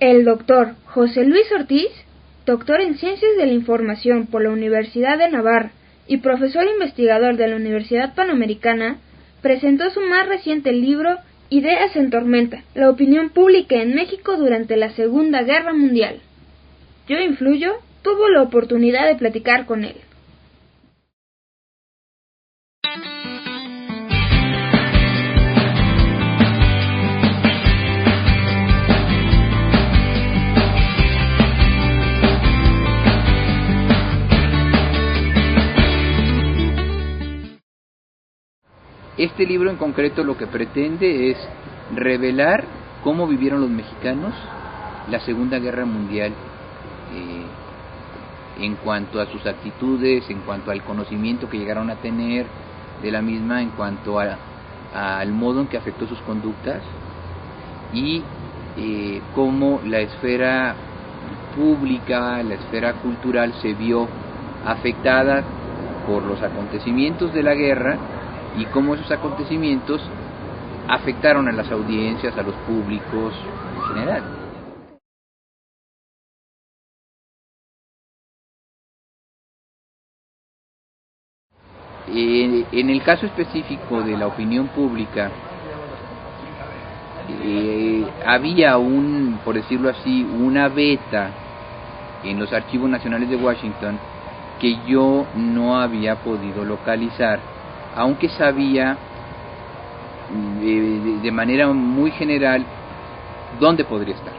El doctor José Luis Ortiz, doctor en Ciencias de la Información por la Universidad de Navarra y profesor investigador de la Universidad Panamericana, presentó su más reciente libro Ideas en Tormenta, la opinión pública en México durante la Segunda Guerra Mundial. Yo Influyo tuvo la oportunidad de platicar con él. Este libro en concreto lo que pretende es revelar cómo vivieron los mexicanos la Segunda Guerra Mundial, en cuanto a sus actitudes, en cuanto al conocimiento que llegaron a tener de la misma, en cuanto al modo en que afectó sus conductas y cómo la esfera pública, la esfera cultural se vio afectada por los acontecimientos de la guerra y cómo esos acontecimientos afectaron a las audiencias, a los públicos en general. En el caso específico de la opinión pública, había por decirlo así, una veta en los archivos nacionales de Washington que yo no había podido localizar, aunque sabía de manera muy general dónde podría estar.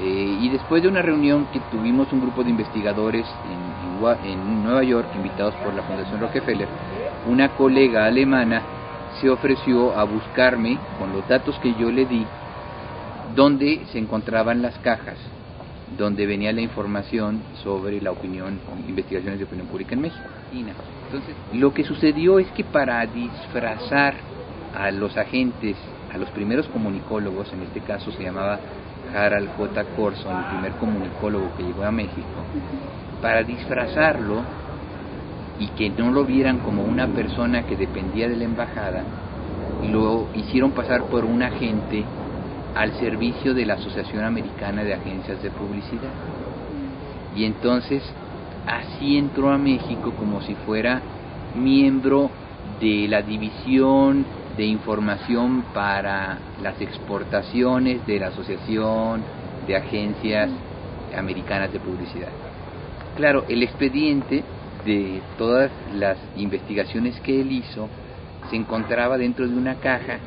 Y después de una reunión que tuvimos un grupo de investigadores en Nueva York, invitados por la Fundación Rockefeller, una colega alemana se ofreció a buscarme, con los datos que yo le di, dónde se encontraban las cajas, donde venía la información sobre la opinión, investigaciones de opinión pública en México. Entonces, lo que sucedió es que para disfrazar a los agentes, a los primeros comunicólogos, en este caso se llamaba Harald J. Corson, el primer comunicólogo que llegó a México, para disfrazarlo y que no lo vieran como una persona que dependía de la embajada, lo hicieron pasar por un agente al servicio de la Asociación Americana de Agencias de Publicidad. Y entonces así entró a México como si fuera miembro de la división de información para las exportaciones de la Asociación de Agencias Americanas de Publicidad. Claro, el expediente de todas las investigaciones que él hizo se encontraba dentro de una caja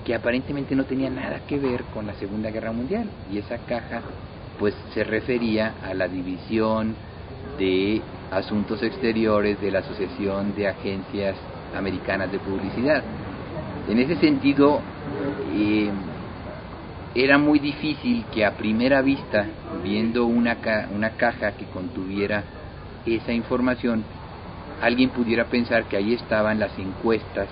que aparentemente no tenía nada que ver con la Segunda Guerra Mundial, y esa caja pues se refería a la división de Asuntos Exteriores de la Asociación de Agencias Americanas de Publicidad. En ese sentido, era muy difícil que a primera vista, viendo una caja que contuviera esa información, alguien pudiera pensar que ahí estaban las encuestas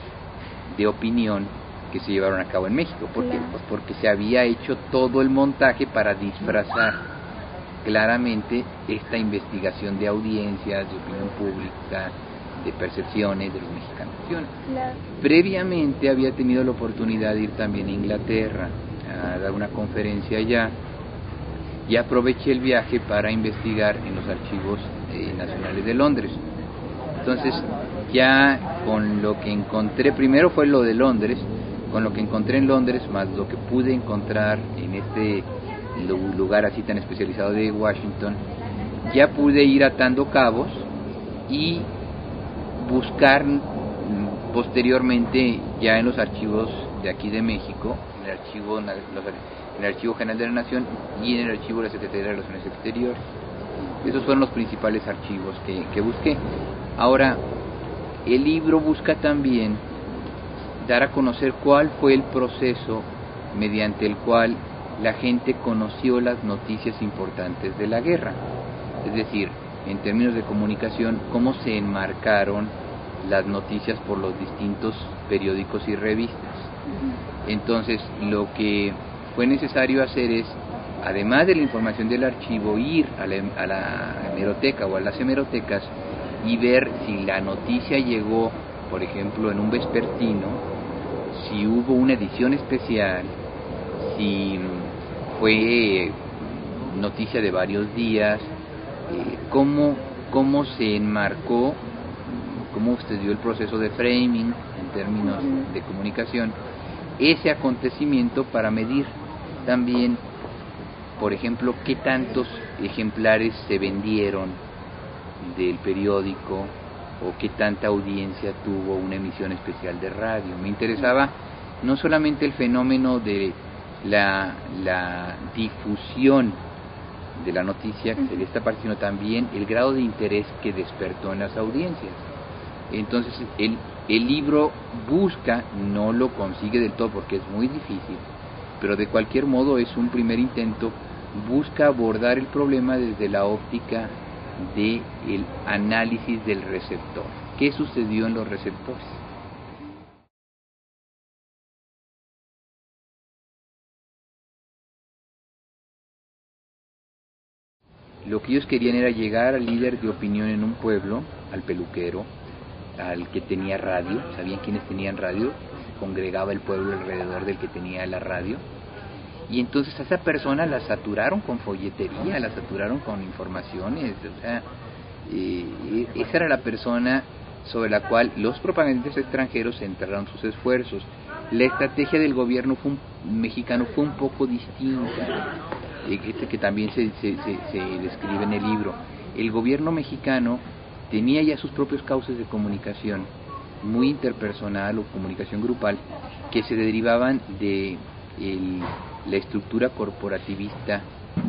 de opinión que se llevaron a cabo en México. ¿Por qué? Pues porque se había hecho todo el montaje para disfrazar claramente esta investigación de audiencias, de opinión pública, de percepciones de los mexicanos. Previamente había tenido la oportunidad de ir también a Inglaterra a dar una conferencia allá, y aproveché el viaje para investigar en los archivos nacionales de Londres. Entonces, ya con lo que encontré, primero fue lo de Londres, con lo que encontré en Londres, más lo que pude encontrar en este lugar así tan especializado de Washington, ya pude ir atando cabos y buscar posteriormente ya en los archivos de aquí de México, en el Archivo General de la Nación y en el Archivo de la Secretaría de Relaciones Exteriores. Esos fueron los principales archivos que busqué. Ahora, el libro busca también dar a conocer cuál fue el proceso mediante el cual la gente conoció las noticias importantes de la guerra. Es decir, en términos de comunicación, cómo se enmarcaron las noticias por los distintos periódicos y revistas. Entonces, lo que fue necesario hacer es, además de la información del archivo, ir a la hemeroteca o a las hemerotecas y ver si la noticia llegó, por ejemplo, en un vespertino, si hubo una edición especial, si fue noticia de varios días, cómo se enmarcó, cómo usted dio el proceso de framing en términos de comunicación, ese acontecimiento para medir también, por ejemplo, qué tantos ejemplares se vendieron del periódico o qué tanta audiencia tuvo una emisión especial de radio. Me interesaba no solamente el fenómeno de la difusión de la noticia de esta parte, sino también el grado de interés que despertó en las audiencias. Entonces el libro busca, no lo consigue del todo porque es muy difícil, pero de cualquier modo es un primer intento, busca abordar el problema desde la óptica del análisis del receptor. ¿Qué sucedió en los receptores? Lo que ellos querían era llegar al líder de opinión en un pueblo, al peluquero, al que tenía radio. Sabían quiénes tenían radio, se congregaba el pueblo alrededor del que tenía la radio, y entonces a esa persona la saturaron con folletería, la saturaron con informaciones, o sea, esa era la persona sobre la cual los propagandistas extranjeros centraron sus esfuerzos. La estrategia del gobierno mexicano fue un poco distinta, que también se describe en el libro. El gobierno mexicano tenía ya sus propios cauces de comunicación, muy interpersonal o comunicación grupal, que se derivaban de la estructura corporativista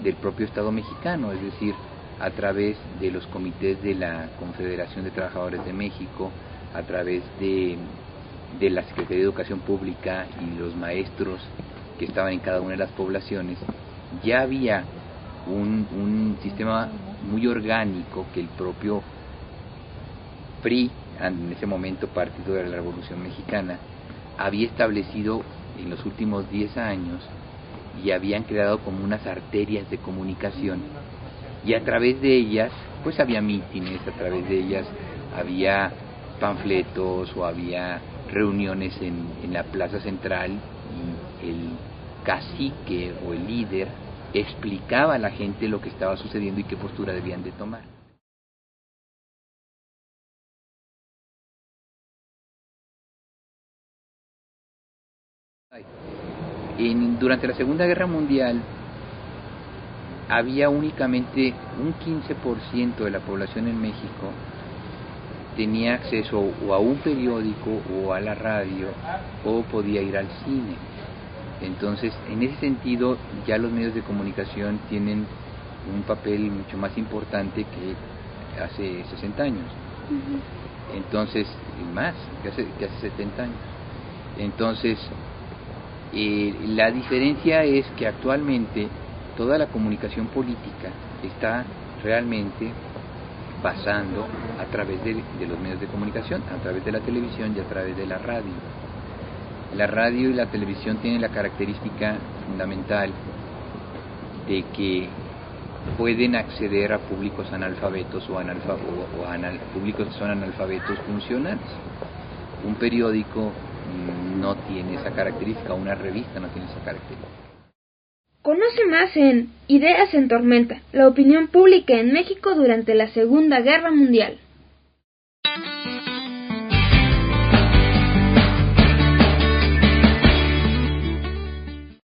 del propio Estado mexicano, es decir, a través de los comités de la Confederación de Trabajadores de México, a través de la Secretaría de Educación Pública y los maestros que estaban en cada una de las poblaciones. Ya había un sistema muy orgánico que el propio PRI, en ese momento Partido de la Revolución Mexicana, había establecido en los últimos 10 años, y habían creado como unas arterias de comunicación, y a través de ellas pues había mítines, a través de ellas había panfletos o había reuniones en la plaza central, y el cacique o el líder explicaba a la gente lo que estaba sucediendo y qué postura debían de tomar. Durante la Segunda Guerra Mundial había únicamente un 15% de la población en México tenía acceso o a un periódico o a la radio o podía ir al cine. Entonces, en ese sentido, ya los medios de comunicación tienen un papel mucho más importante que hace 60 años. Entonces, más, que hace 70 años. Entonces, la diferencia es que actualmente toda la comunicación política está realmente basando a través de los medios de comunicación, a través de la televisión y a través de la radio. La radio y la televisión tienen la característica fundamental de que pueden acceder a públicos analfabetos o públicos que son analfabetos funcionales. Un periódico no tiene esa característica, una revista no tiene esa característica. Conoce más en Ideas en Tormenta, la opinión pública en México durante la Segunda Guerra Mundial.